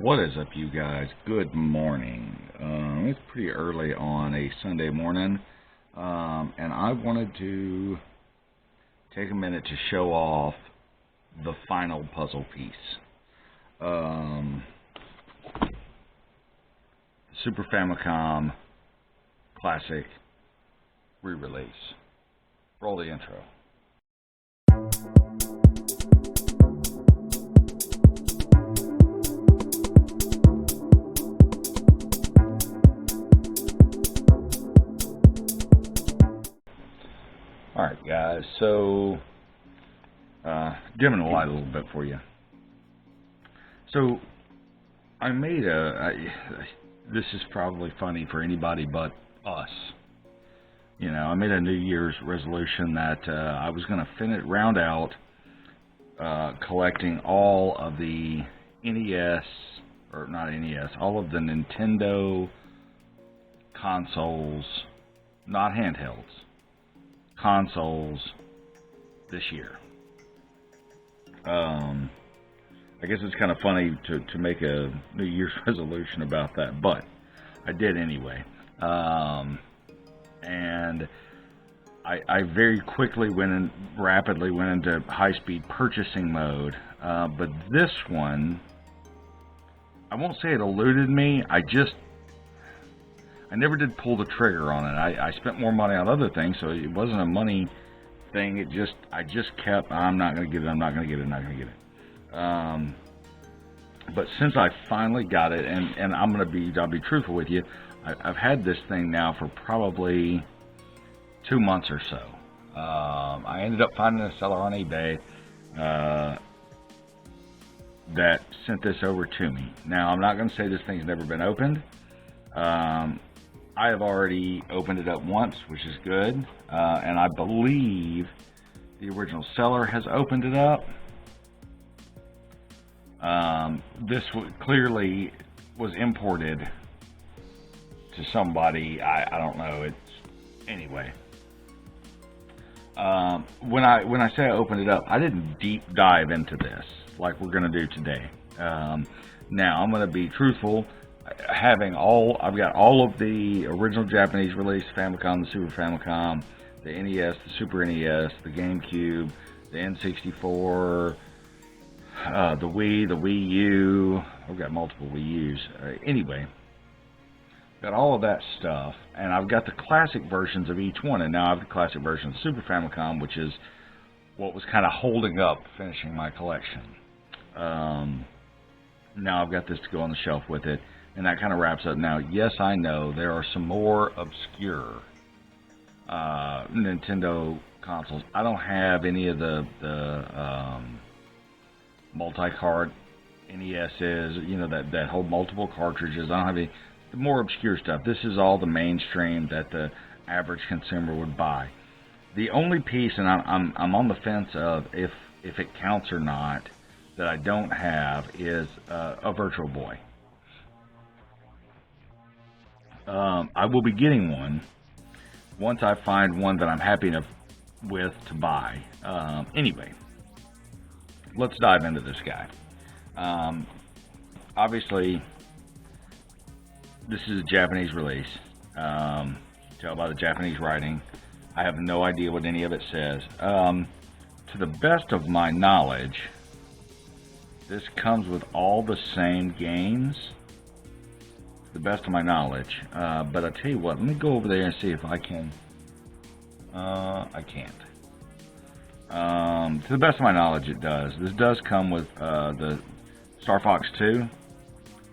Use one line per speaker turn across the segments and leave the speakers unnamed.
What is up, you guys? Good morning. It's pretty early on a Sunday morning, and I wanted to take a minute to show off the final puzzle piece. Super Famicom Classic re-release. Roll the intro. Alright guys, so dimming the light a little bit for you. So I made this is probably funny for anybody but us. You know, I made a New Year's resolution that I was going to round out collecting all of the NES, or not NES, all of the Nintendo consoles, not handhelds, consoles this year. I guess it's kind of funny to make a New Year's resolution about that, but I did anyway. And I very quickly rapidly went into high-speed purchasing mode. But this one, I won't say it eluded me. I never did pull the trigger on it. I spent more money on other things, so it wasn't a money thing. I just kept, I'm not going to get it, I'm not going to get it, I'm not going to get it. But since I finally got it, and I'll be truthful with you, I've had this thing now for probably 2 months or so. I ended up finding a seller on eBay that sent this over to me. Now, I'm not going to say this thing's never been opened. I have already opened it up once, which is good, and I believe the original seller has opened it up. This clearly was imported to somebody. I don't know. Anyway. When I say I opened it up, I didn't deep dive into this like we're going to do today. Now I'm going to be truthful. I've got all of the original Japanese release, Famicom, the Super Famicom, the NES, the Super NES, the GameCube, the N64, the Wii, the Wii U. I've got multiple Wii U's. Anyway, got all of that stuff, and I've got the classic versions of each one, and now I have the classic version of the Super Famicom, which is what was kind of holding up finishing my collection. Now I've got this to go on the shelf with it, and that kind of wraps up. Now, yes, I know there are some more obscure Nintendo consoles. I don't have any of the multi-card NESs, you know, that hold multiple cartridges. I don't have any the more obscure stuff. This is all the mainstream that the average consumer would buy. The only piece, and I'm on the fence of if it counts or not, that I don't have is a Virtual Boy. I will be getting one once I find one that I'm happy enough with to buy. Anyway, let's dive into this guy. Obviously, this is a Japanese release. Tell by the Japanese writing. I have no idea what any of it says. To the best of my knowledge, this comes with all the same games. To the best of my knowledge. But I tell you what, let me go over there and see if I can. I can't. To the best of my knowledge, it does. This does come with the Star Fox 2,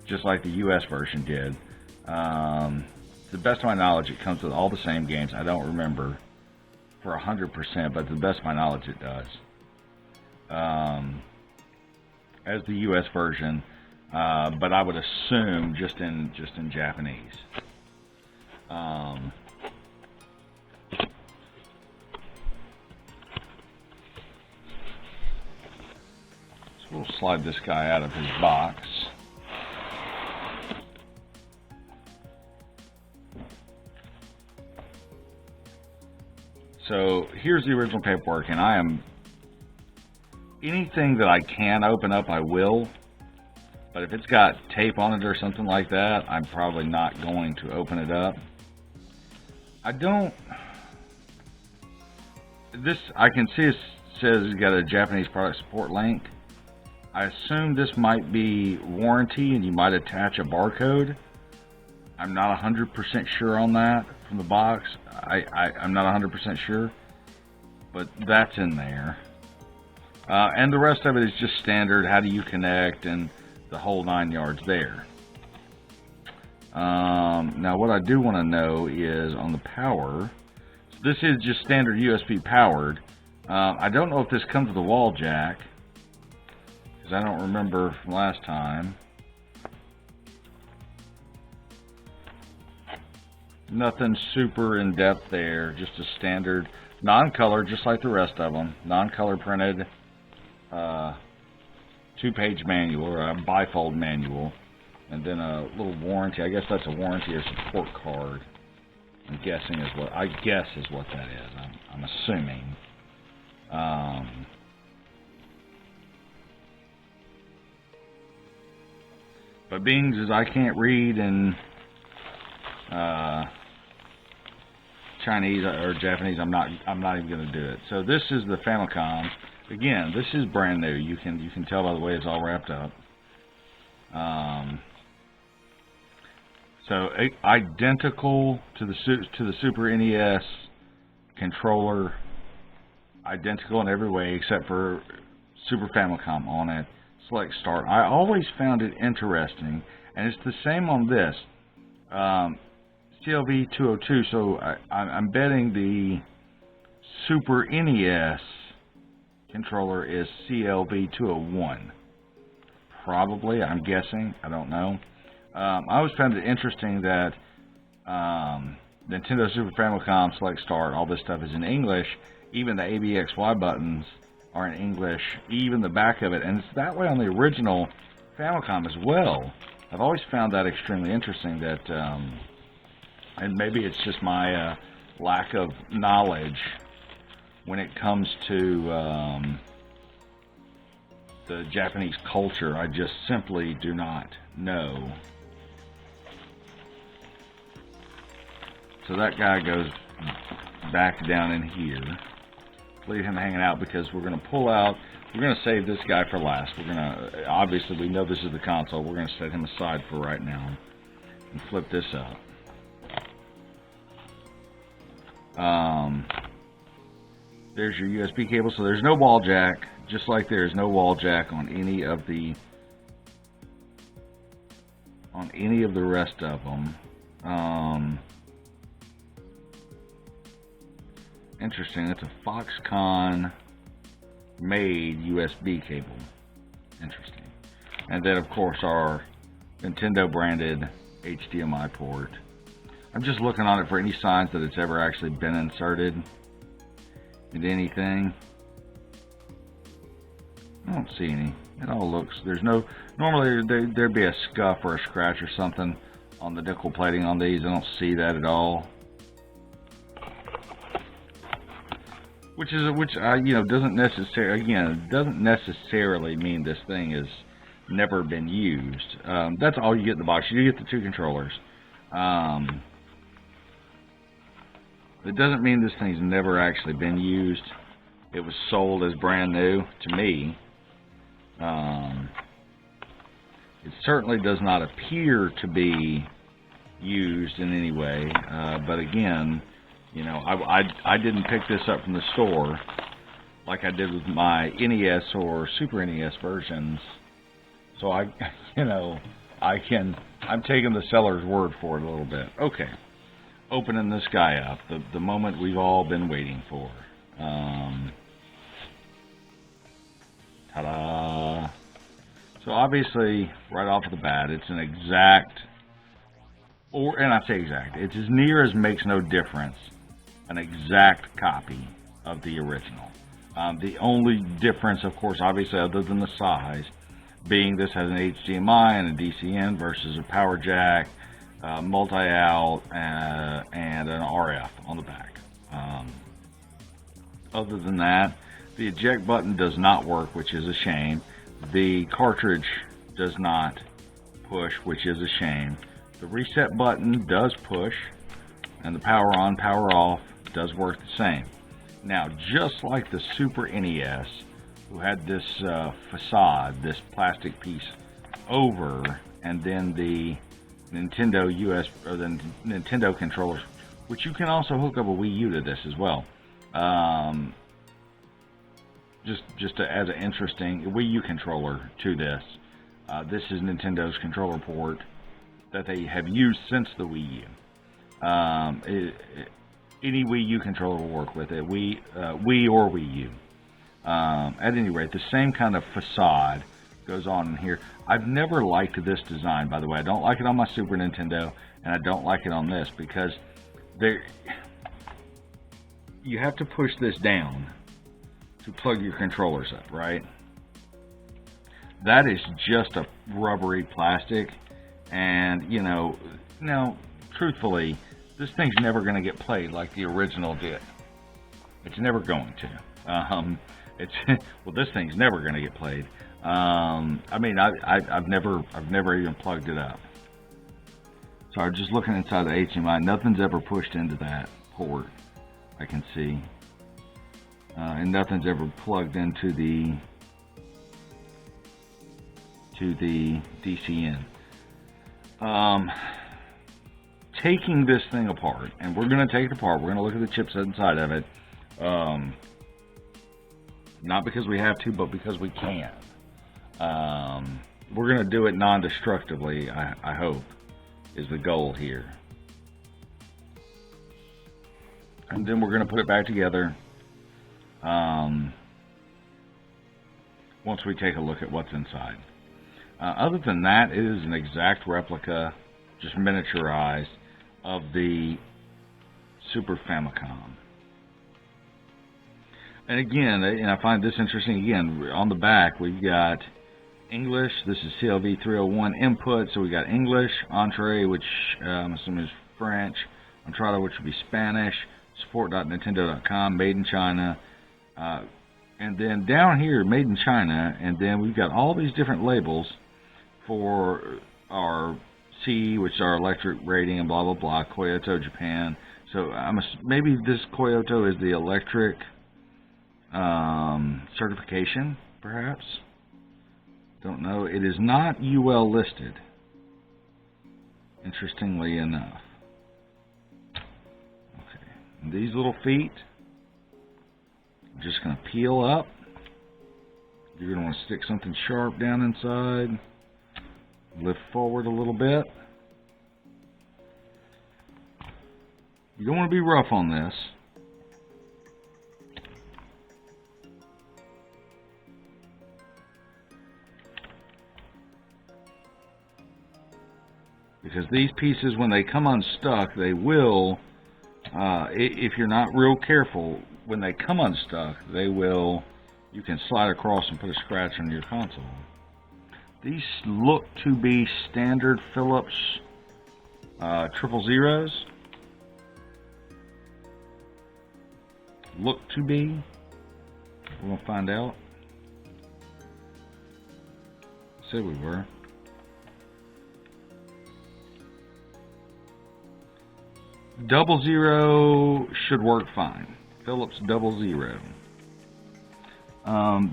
just like the US version did. To the best of my knowledge, it comes with all the same games. I don't remember for 100%, but to the best of my knowledge, it does. As the US version, but I would assume just in Japanese. So we'll slide this guy out of his box. So here's the original paperwork, and anything that I can open up, I will. But if it's got tape on it or something like that, I'm probably not going to open it up. I can see it says it's got a Japanese product support link. I assume this might be warranty and you might attach a barcode. I'm not 100% sure on that from the box. I'm not 100% sure, but that's in there. And the rest of it is just standard. How do you connect and the whole 9 yards there. Now what I do want to know is on the power. So this is just standard USB powered. I don't know if this comes with a wall jack, because I don't remember from last time. Nothing super in depth there, just a standard non-color, just like the rest of them. Non-color printed 2-page manual, or a bifold manual, and then a little warranty. I guess that's a warranty or support card. I'm guessing is what that is. I'm assuming. But being as I can't read in Chinese or Japanese, I'm not even going to do it. So this is the Famicom. Again, this is brand new. You can tell by the way it's all wrapped up. So identical to the Super NES controller, identical in every way except for Super Famicom on it. Select start. I always found it interesting, and it's the same on this CLV 202. So I'm betting the Super NES controller is CLV 201. Probably, I'm guessing. I don't know. I always found it interesting that Nintendo Super Famicom Select Start, all this stuff is in English. Even the ABXY buttons are in English, even the back of it, and it's that way on the original Famicom as well. I've always found that extremely interesting. That, and maybe it's just my lack of knowledge when it comes to the Japanese culture. I just simply do not know. So that guy goes back down in here. Leave him hanging out because we're going to pull out. We're going to save this guy for last. We're going to, obviously we know this is the console. We're going to set him aside for right now and flip this up. There's your USB cable. So there's no wall jack, just like there's no wall jack on any of the rest of them. Interesting. It's a Foxconn made USB cable. Interesting. And then of course our Nintendo branded HDMI port. I'm just looking on it for any signs that it's ever actually been inserted into anything. I don't see any. It all looks, there's no, normally there'd be a scuff or a scratch or something on the nickel plating on these. I don't see that at all. Which doesn't necessarily mean this thing has never been used. That's all you get in the box. You do get the 2 controllers. It doesn't mean this thing's never actually been used. It was sold as brand new to me. It certainly does not appear to be used in any way. But again, I didn't pick this up from the store like I did with my NES or Super NES versions. So I'm taking the seller's word for it a little bit. Okay. Opening this guy up, the moment we've all been waiting for. Ta-da! So obviously, right off the bat, it's an exact, and I say exact, it's as near as makes no difference, an exact copy of the original. The only difference, of course, obviously, other than the size, being this has an HDMI and a DCN versus a power jack, multi-out, and an RF on the back. Other than that, the eject button does not work, which is a shame. The cartridge does not push, which is a shame. The reset button does push, and the power on, power off does work the same. Now, just like the Super NES, who had this facade, this plastic piece over, and then the Nintendo or the Nintendo controllers, which you can also hook up a Wii U to this as well. As an interesting Wii U controller to this. This is Nintendo's controller port that they have used since the Wii U. Any Wii U controller will work with it, Wii or Wii U. At any rate, the same kind of facade goes on in here. I've never liked this design, by the way. I don't like it on my Super Nintendo, and I don't like it on this because you have to push this down to plug your controllers up, right? That is just a rubbery plastic, and now truthfully, this thing's never going to get played like the original did. It's never going to. This thing's never going to get played. I mean, I've never even plugged it up. So I'm just looking inside the HDMI. Nothing's ever pushed into that port, I can see, and nothing's ever plugged into the DCN. Taking this thing apart, and we're going to take it apart. We're going to look at the chipset inside of it. Not because we have to, but because we can. We're going to do it non-destructively, I hope, is the goal here. And then we're going to put it back together once we take a look at what's inside. Other than that, it is an exact replica, just miniaturized, of the Super Famicom. And again, and I find this interesting, again, on the back, we've got English. This is CLV 301 input, so we got English, Entree, which I'm assuming is French, Entrada, which would be Spanish, support.nintendo.com, made in China, and then down here, made in China, and then we've got all these different labels for our C, which is our electric rating, and blah, blah, blah, Kyoto, Japan. So maybe this Kyoto is the electric certification, perhaps. Don't know. It is not UL listed, interestingly enough. Okay, and these little feet, I'm just going to peel up. You're going to want to stick something sharp down inside. Lift forward a little bit. You don't want to be rough on this. Because these pieces, when they come unstuck, they will, if you're not real careful, when they come unstuck, you can slide across and put a scratch on your console. These look to be standard Philips 000s. Look to be. We're going to find out. Said we were. Double zero should work fine. Philips 00.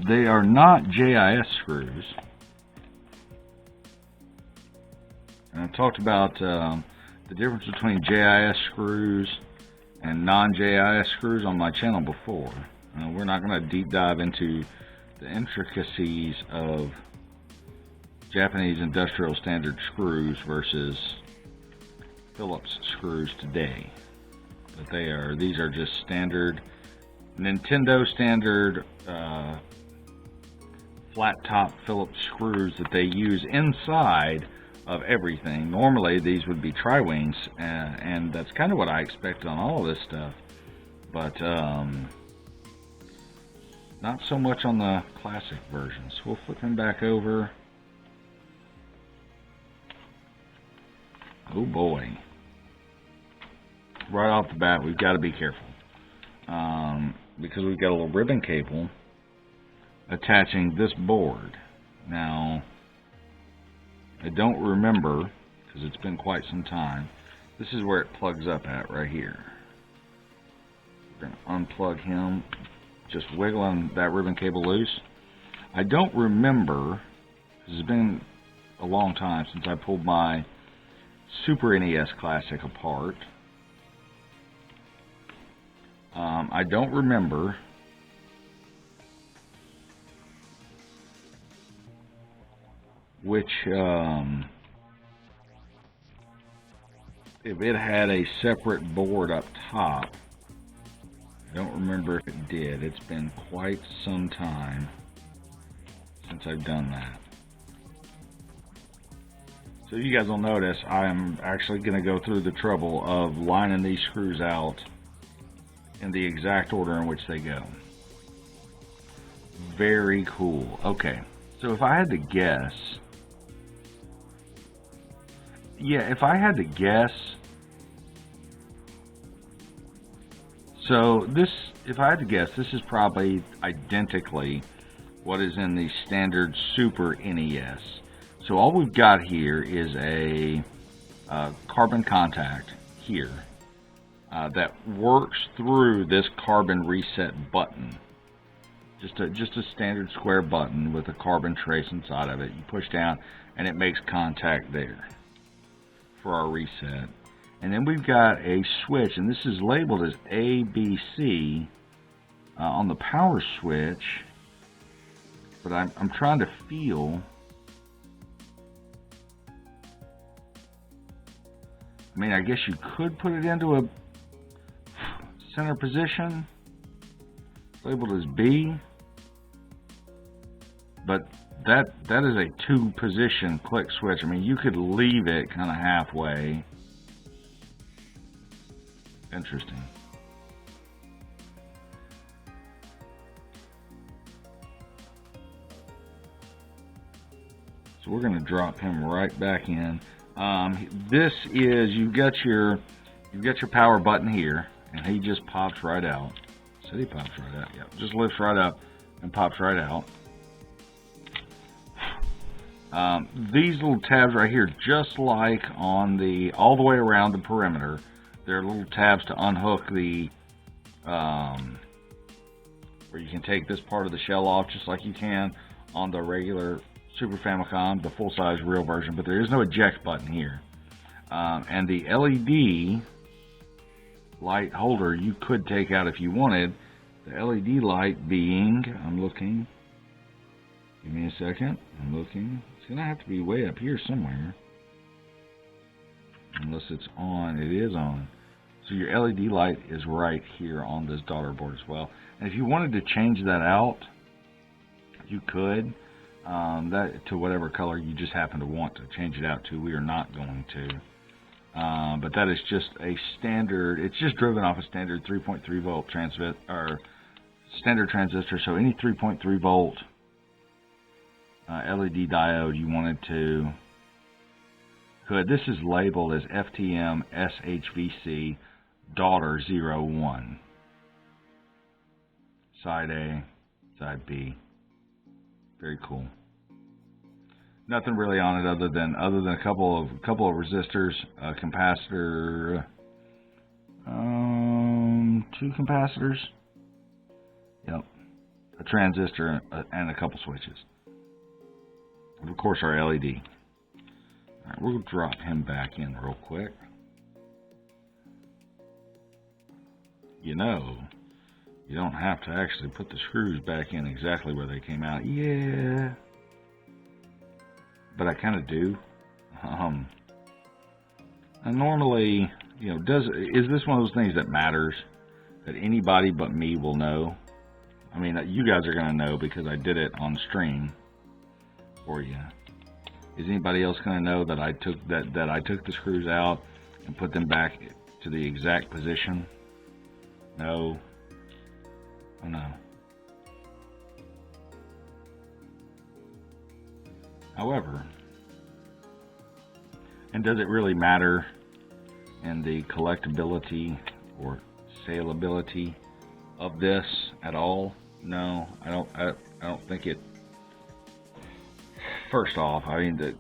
They are not JIS screws. And I talked about the difference between JIS screws and non-JIS screws on my channel before. We're not going to deep dive into the intricacies of Japanese industrial standard screws versus Philips screws today. But these are just standard Nintendo standard flat top Philips screws that they use inside of everything. Normally these would be tri-wings, and that's kind of what I expected on all of this stuff, but not so much on the classic versions. We'll flip them back over. Oh boy. Right off the bat, we've got to be careful, because we've got a little ribbon cable attaching this board. Now, I don't remember, because it's been quite some time. This is where it plugs up at, right here. We're going to unplug him, just wiggling that ribbon cable loose. I don't remember, because it's been a long time since I pulled my Super NES Classic apart. I don't remember which, if it had a separate board up top. I don't remember if it did. It's been quite some time since I've done that. So you guys will notice I am actually going to go through the trouble of lining these screws out in the exact order in which they go. Very cool. Okay, so if I had to guess, if I had to guess, this is probably identically what is in the standard Super NES. So all we've got here is a carbon contact here that works through this carbon reset button. Just a standard square button with a carbon trace inside of it. You push down and it makes contact there for our reset. And then we've got a switch, and this is labeled as ABC on the power switch, but I'm trying to feel. I mean, I guess you could put it into a center position, labeled as B, but that is a 2-position click switch. I mean, you could leave it kind of halfway. Interesting. So we're going to drop him right back in. This is, you've got your power button here, and he just pops right out. So he pops right out. Yeah, just lifts right up and pops right out. These little tabs right here, just like on all the way around the perimeter, there are little tabs to unhook the, where you can take this part of the shell off just like you can on the regular Super Famicom, the full-size real version, but there is no eject button here. And the LED light holder you could take out if you wanted. The LED light being, I'm looking, give me a second, I'm looking. It's going to have to be way up here somewhere. Unless it's on, it is on. So your LED light is right here on this daughter board as well. And if you wanted to change that out, you could. That to whatever color you just happen to want to change it out to. We are not going to. But that is just a standard, it's just driven off a standard 3.3 volt standard transistor. So any 3.3 volt LED diode you wanted to could. This is labeled as FTM SHVC daughter 01. Side A, side B. Very cool. Nothing really on it other than a couple of resistors, a capacitor, 2 capacitors. Yep. A transistor and a couple switches. And of course our LED. Alright, we'll drop him back in real quick. You know, you don't have to actually put the screws back in exactly where they came out. Yeah. But I kind of do. And normally, you know, is this one of those things that matters? That anybody but me will know? I mean, you guys are going to know because I did it on stream for you. Is anybody else going to know that I took the screws out and put them back to the exact position? No. Oh no. However, and does it really matter in the collectability or saleability of this at all? No, I don't think it. First off, I mean,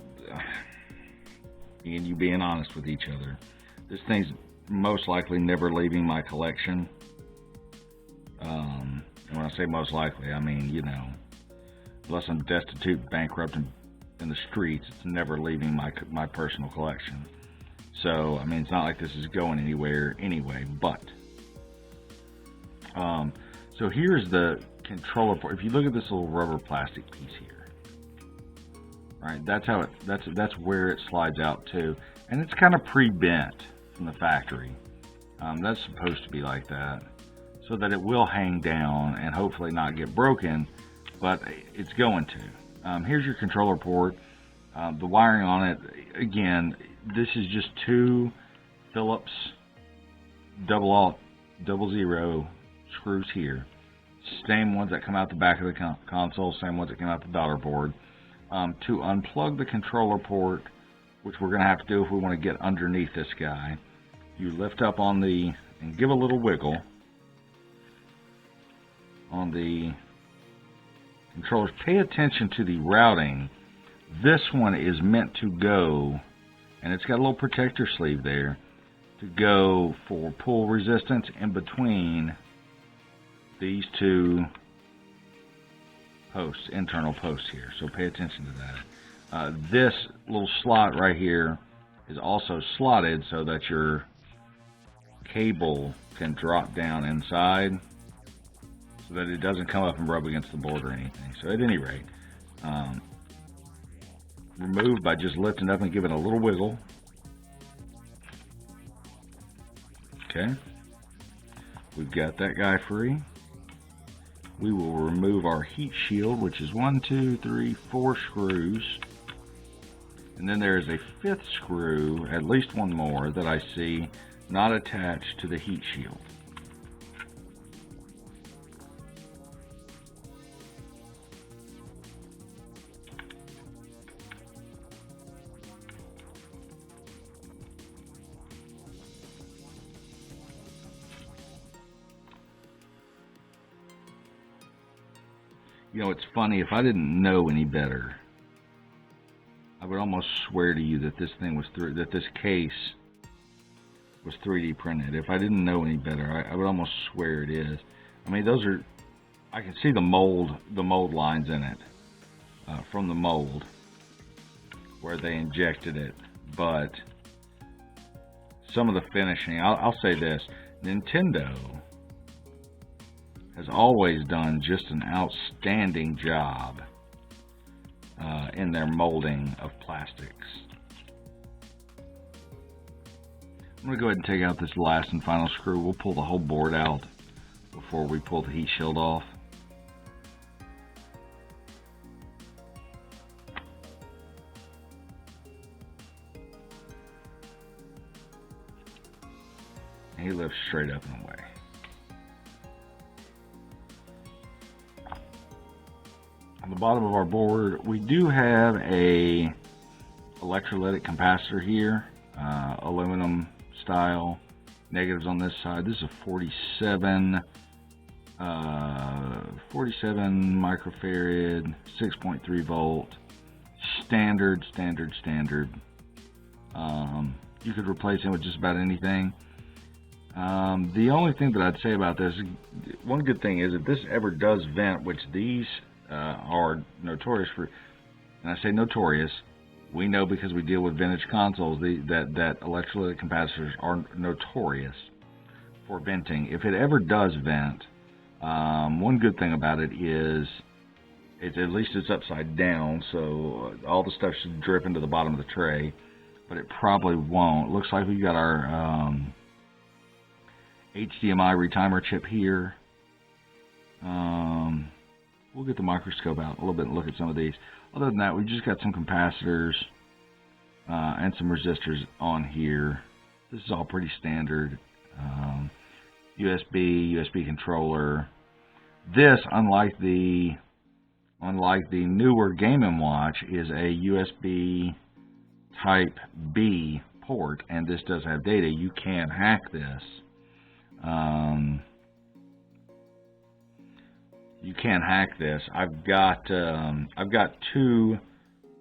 and you being honest with each other. This thing's most likely never leaving my collection. And when I say most likely, I mean, you know, unless I'm destitute, bankrupt, and in the streets, it's never leaving my personal collection. So, I mean, it's not like this is going anywhere anyway, but so here's the controller port. If you look at this little rubber plastic piece here, right, that's where it slides out to, and it's kind of pre-bent from the factory. That's supposed to be like that, so that it will hang down and hopefully not get broken, but it's going to. Here's your controller port. The wiring on it, again, this is just two Phillips 000 screws here. Same ones that come out the back of the console, same ones that come out the daughter board. To unplug the controller port, which we're going to have to do if we want to get underneath this guy, you lift up on the, and give a little wiggle on the controllers. Pay attention to the routing. This one is meant to go, and it's got a little protector sleeve there, to go for pull resistance in between these two posts, internal posts here. So pay attention to that. This little slot right here is also slotted so that your cable can drop down inside, so that it doesn't come up and rub against the board or anything. So at any rate, remove by just lifting up and giving a little wiggle. Okay, we've got that guy free. We will remove our heat shield, which is 1, 2, 3, 4 screws. And then there is a 5th screw, at least one more, that I see not attached to the heat shield. You know, it's funny, if I didn't know any better, I would almost swear to you that this thing was that this case was 3D printed. If I didn't know any better, I would almost swear it is. I mean, those are, I can see the mold lines in it from the mold where they injected it, but some of the finishing, I'll say this, Nintendo has always done just an outstanding job in their molding of plastics. I'm going to go ahead and take out this last and final screw. We'll pull the whole board out before we pull the heat shield off. And he lifts straight up and away. On the bottom of our board, we do have a electrolytic capacitor here, aluminum style, negatives on this side. This is a 47 microfarad, 6.3 volt, standard. You could replace it with just about anything. The only thing that I'd say about this, one good thing is if this ever does vent, which these are notorious for, and I say notorious, we know because we deal with vintage consoles that electrolytic capacitors are notorious for venting. If it ever does vent, one good thing about it is at least it's upside down, so all the stuff should drip into the bottom of the tray, but it probably won't. Looks like we've got our HDMI retimer chip here. We'll get the microscope out a little bit and look at some of these. Other than that, we've just got some capacitors and some resistors on here. This is all pretty standard. USB controller. This, unlike the newer Game & Watch, is a USB Type B port, and this does have data. You can hack this. You can hack this. I've got two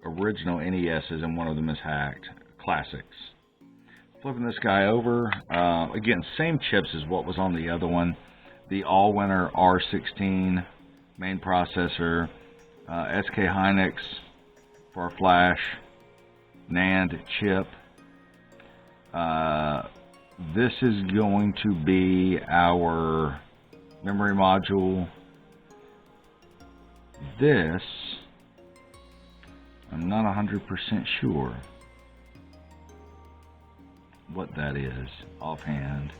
original NESs, and one of them is hacked. classics. Flipping this guy over, again, same chips as what was on the other one. The All-Winner R16 main processor, SK Hynix for our flash, NAND chip. This is going to be our memory module. This, I'm not 100% sure what that is offhand.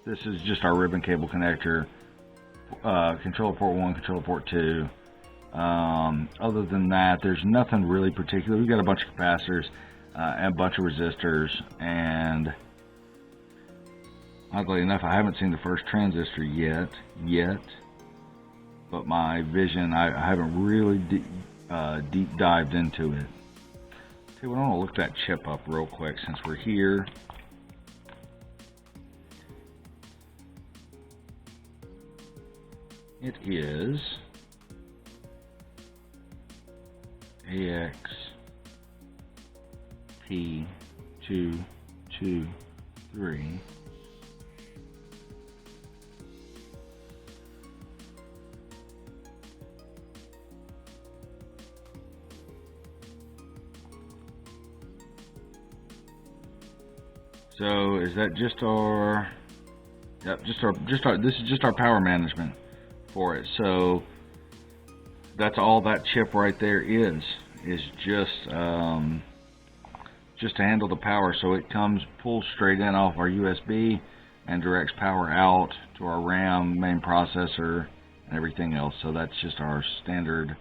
This is just our ribbon cable connector, controller port 1, controller port 2. Other than that, there's nothing really particular. We've got a bunch of capacitors and a bunch of resistors, and oddly enough, I haven't seen the first transistor yet, but my vision, I haven't really deep dived into it. Okay, well, I want to look that chip up real quick since we're here. It is AXP223. So is that just our? Yep, just our. This is just our power management for it. So that's all that chip right there is just to handle the power. So it pulls straight in off our USB and directs power out to our RAM, main processor, and everything else. So that's just our standard.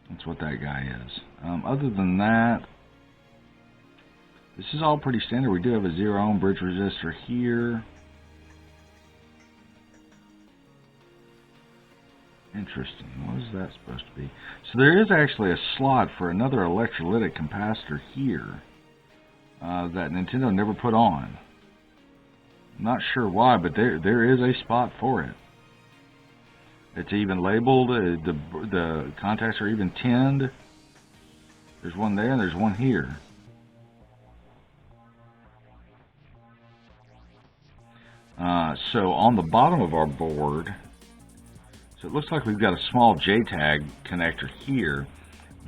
That's what that guy is. Other than that, this is all pretty standard. We do have a 0 ohm bridge resistor here. Interesting. What is that supposed to be? So there is actually a slot for another electrolytic capacitor here that Nintendo never put on. I'm not sure why, but there is a spot for it. It's even labeled. The contacts are even tinned. There's one there and there's one here. So on the bottom of our board, so it looks like we've got a small JTAG connector here,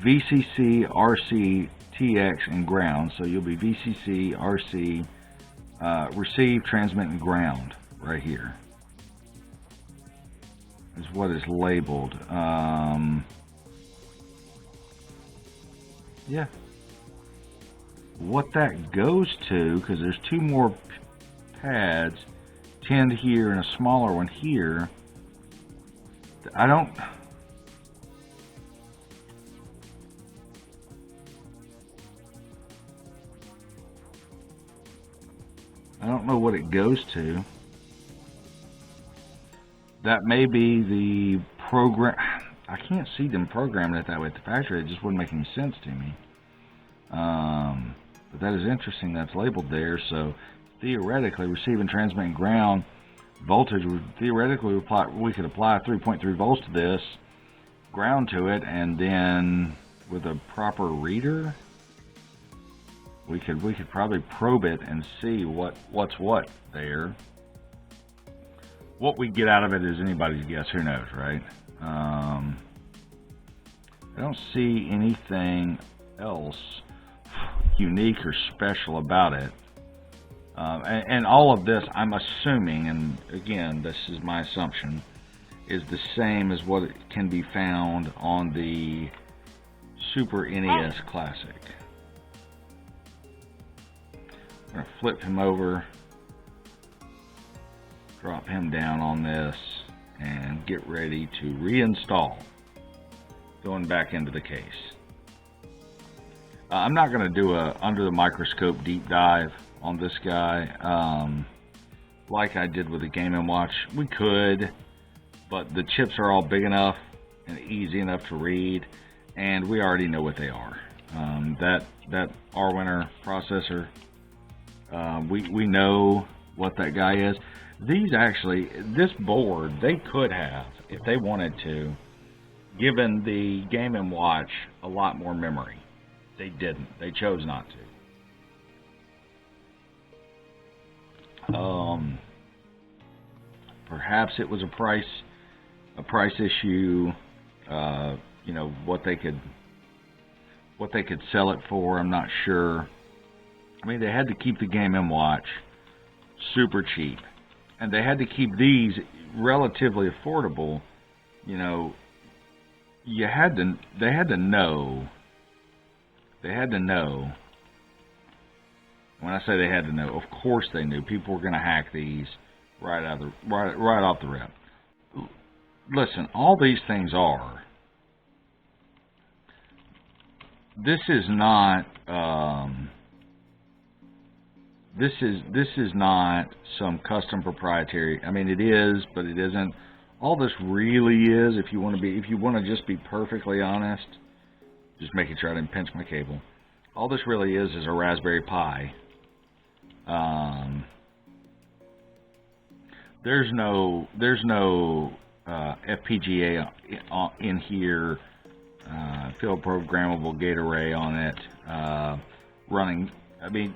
VCC, RC, TX, and ground. So you'll be VCC, RC, receive, transmit, and ground right here is what is labeled. Yeah. What that goes to, because there's two more pads, tinned here and a smaller one here. I don't know what it goes to. That may be the program. I can't see them programming it that way at the factory. It just wouldn't make any sense to me. But that is interesting. That's labeled there. So theoretically, receiving, transmitting, ground voltage, theoretically we could apply 3.3 volts to this, ground to it, and then with a proper reader, we could probably probe it and see what's what there. What we get out of it is anybody's guess. Who knows, right? I don't see anything else unique or special about it. And all of this, I'm assuming, and again, this is my assumption, is the same as what can be found on the Super NES Classic. I'm going to flip him over, drop him down on this, and get ready to reinstall. Going back into the case. I'm not going to do a under the microscope deep dive on this guy like I did with the Game & Watch. We could, but the chips are all big enough and easy enough to read, and we already know what they are. That R-Winner processor, we know what that guy is. These actually, this board, they could have, if they wanted to, given the Game & Watch a lot more memory. They didn't. They chose not to. Perhaps it was a price issue. You know, what they could sell it for, I'm not sure. I mean, they had to keep the Game & Watch super cheap, and they had to keep these relatively affordable. You know, they had to know. When I say they had to know, of course they knew people were going to hack these right off the rip. Listen, all these things are. This is not. This is not some custom proprietary. I mean, it is, but it isn't. All this really is, if you want to just be perfectly honest, just making sure I didn't pinch my cable. All this really is a Raspberry Pi. There's no FPGA in here. Field programmable gate array on it. Running. I mean,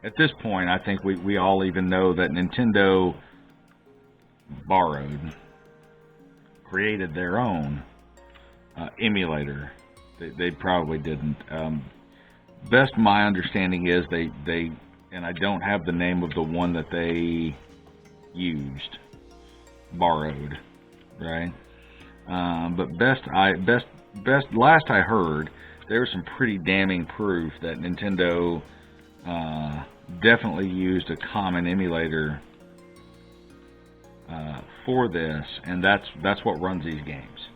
at this point, I think we all even know that Nintendo created their own emulator. They probably didn't. Best my understanding is they and I don't have the name of the one that they used, borrowed, right? But last I heard, there was some pretty damning proof that Nintendo definitely used a common emulator for this, and that's what runs these games.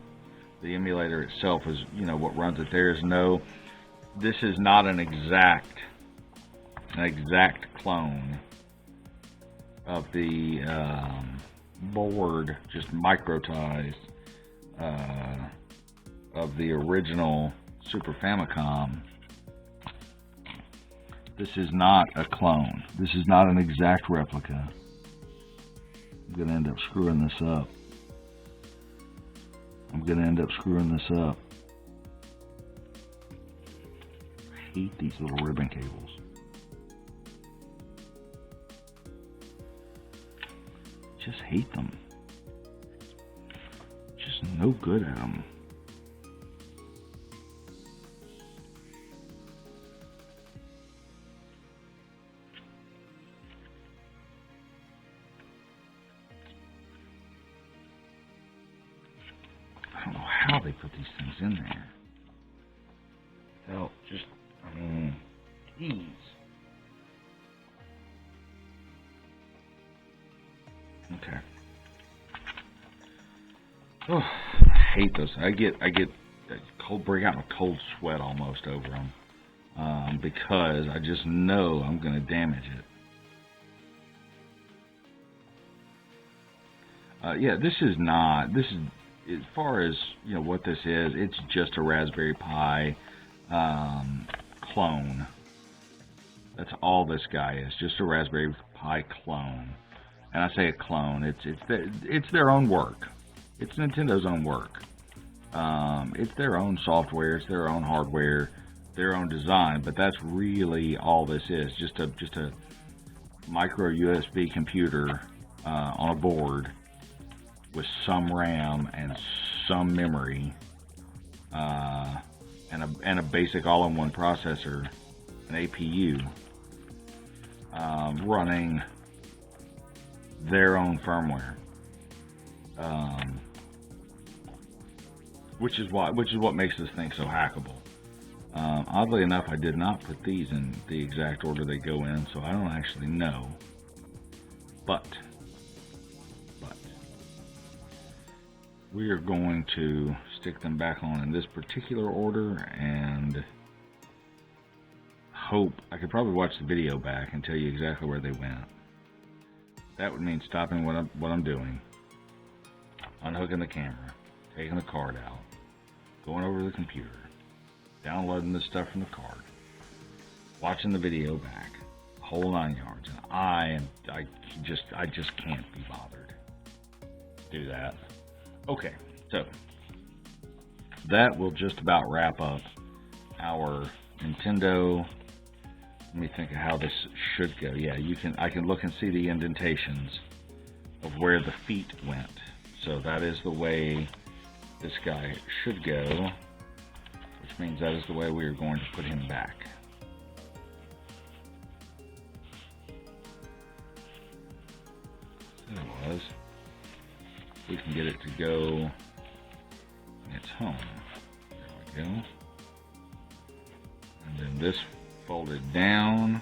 The emulator itself is, you know, what runs it. This is not an exact clone of the board, just microtized of the original Super Famicom. This is not a clone. This is not an exact replica. I'm going to end up screwing this up. I hate these little ribbon cables. Just hate them. Just no good at them. I don't know how they put these things in there. Hell, just, I mean, geez. Okay. Oh, I hate those. I get break out a cold sweat almost over them because I just know I'm going to damage it. Yeah, this is as far as, you know, what this is, it's just a Raspberry Pi clone. That's all this guy is, just a Raspberry Pi clone. And I say a clone, it's their own work. It's Nintendo's own work. It's their own software, it's their own hardware, their own design, but that's really all this is, just a micro USB computer on a board with some RAM and some memory, and a basic all-in-one processor, an APU, running their own firmware, which is what makes this thing so hackable. Oddly enough, I did not put these in the exact order they go in, so I don't actually know. But we are going to stick them back on in this particular order, and hope I could probably watch the video back and tell you exactly where they went. That would mean stopping what I'm doing, unhooking the camera, taking the card out, going over to the computer, downloading the stuff from the card, watching the video back, whole 9 yards, and I just can't be bothered to do that. Okay, so that will just about wrap up our Nintendo. Let me think of how this should go. Yeah, I can look and see the indentations of where the feet went. So that is the way this guy should go, which means that is the way we are going to put him back. There it was. We can get it to go. It's home. There we go. And then this folded down.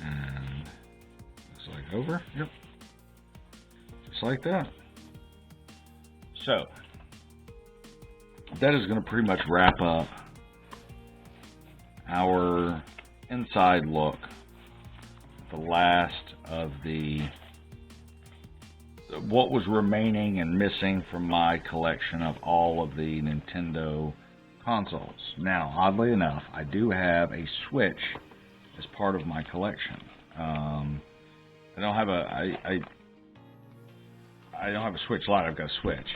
And looks like over. Yep. Just like that. So, that is going to pretty much wrap up our inside look. The last of what was remaining and missing from my collection of all of the Nintendo consoles. Now, oddly enough, I do have a Switch as part of my collection. I don't have a Switch Lite. I've got a Switch.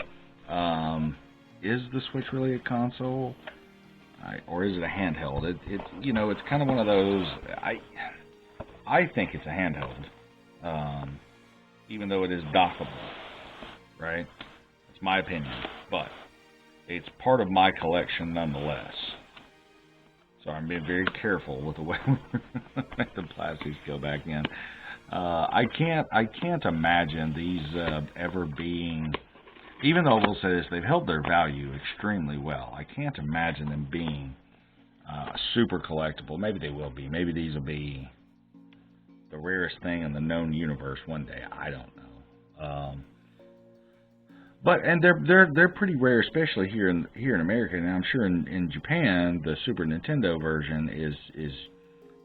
Is the Switch really a console, or is it a handheld? It's kind of one of those. I think it's a handheld, even though it is dockable, right? It's my opinion, but it's part of my collection nonetheless. So I'm being very careful with the way we make the plastics go back in. I can't imagine these ever being, even though we'll say this, they've held their value extremely well. I can't imagine them being super collectible. Maybe they will be. Maybe these will be the rarest thing in the known universe one day. I don't know. And they're pretty rare, especially here in America. And I'm sure in Japan the Super Nintendo version is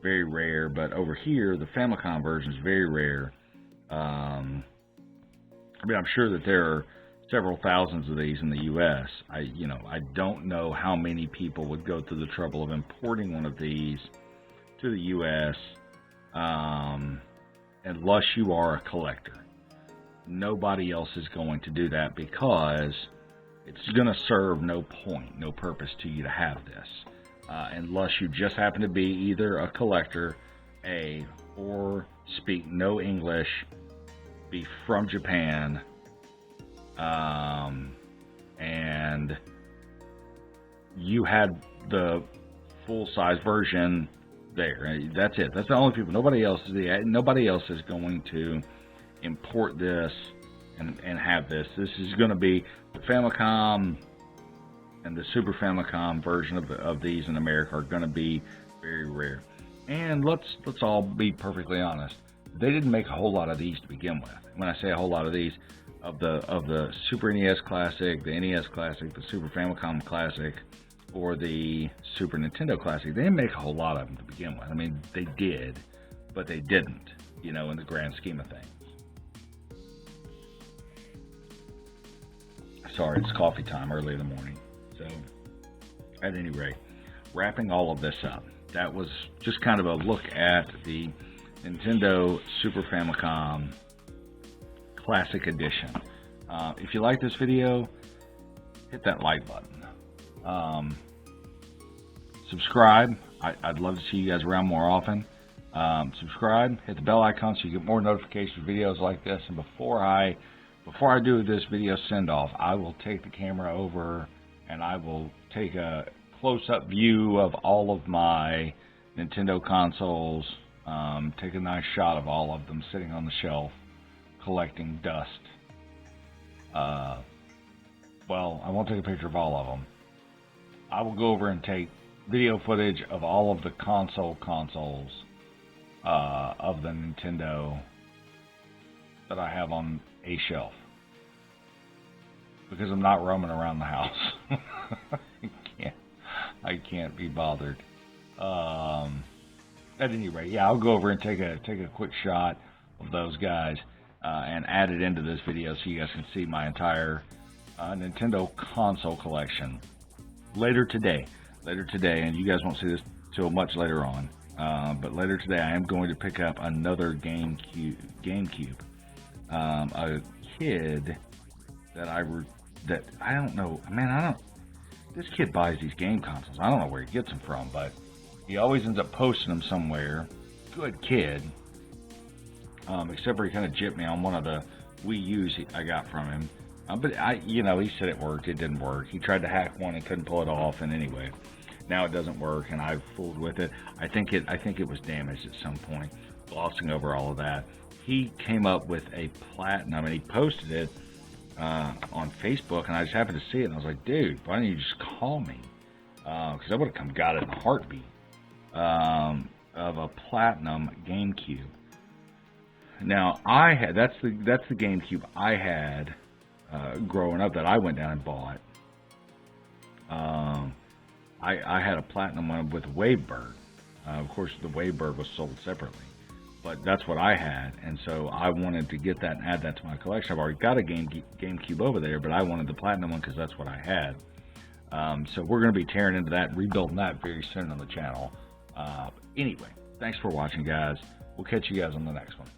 very rare, but over here the Famicom version is very rare. I'm sure that there are several thousands of these in the U.S. I don't know how many people would go through the trouble of importing one of these to the U.S. Unless you are a collector. Nobody else is going to do that because it's going to serve no point, no purpose to you to have this. Unless you just happen to be either a collector, or speak no English, be from Japan, and you had the full-size version there. That's it. That's the only people. Nobody else is going to import this and have this. This is going to be the Famicom and the Super Famicom version of these in America are going to be very rare. And let's all be perfectly honest. They didn't make a whole lot of these to begin with. When I say a whole lot of these, of the Super NES Classic, the NES Classic, the Super Famicom Classic, or the Super Nintendo Classic, they didn't make a whole lot of them to begin with. I mean, they did, but they didn't, in the grand scheme of things. Sorry, it's coffee time early in the morning. So, at any rate, wrapping all of this up, that was just kind of a look at the Nintendo Super Famicom Classic Edition. If you like this video, hit that like button. Subscribe. I'd love to see you guys around more often. Subscribe, hit the bell icon so you get more notifications for videos like this. And before I do this video send-off, I will take the camera over and I will take a close-up view of all of my Nintendo consoles, take a nice shot of all of them sitting on the shelf collecting dust. Well, I won't take a picture of all of them. I will go over and take video footage of all of the consoles of the Nintendo that I have on a shelf, because I'm not roaming around the house. I can't be bothered. At any rate, yeah, I'll go over and take a quick shot of those guys and add it into this video so you guys can see my entire Nintendo console collection later today, and you guys won't see this till much later on. But later today, I am going to pick up another GameCube. A kid that I don't know, man. this kid buys these game consoles. I don't know where he gets them from, but he always ends up posting them somewhere. Good kid. Except for he kind of gypped me on one of the Wii U's I got from him. But he said it worked. It didn't work. He tried to hack one and couldn't pull it off. And anyway, now it doesn't work, and I fooled with it. I think it was damaged at some point. Glossing over all of that, he came up with a platinum, and he posted it on Facebook, and I just happened to see it, and I was like, dude, why don't you just call me? Because I would have come got it in a heartbeat. Of a platinum GameCube. Now that's the GameCube I had growing up that I went down and bought. I had a platinum one with Wavebird. Of course, the Wavebird was sold separately, but that's what I had, and so I wanted to get that and add that to my collection. I've already got a GameCube over there, but I wanted the platinum one because that's what I had. So we're going to be tearing into that and rebuilding that very soon on the channel. Anyway, thanks for watching, guys. We'll catch you guys on the next one.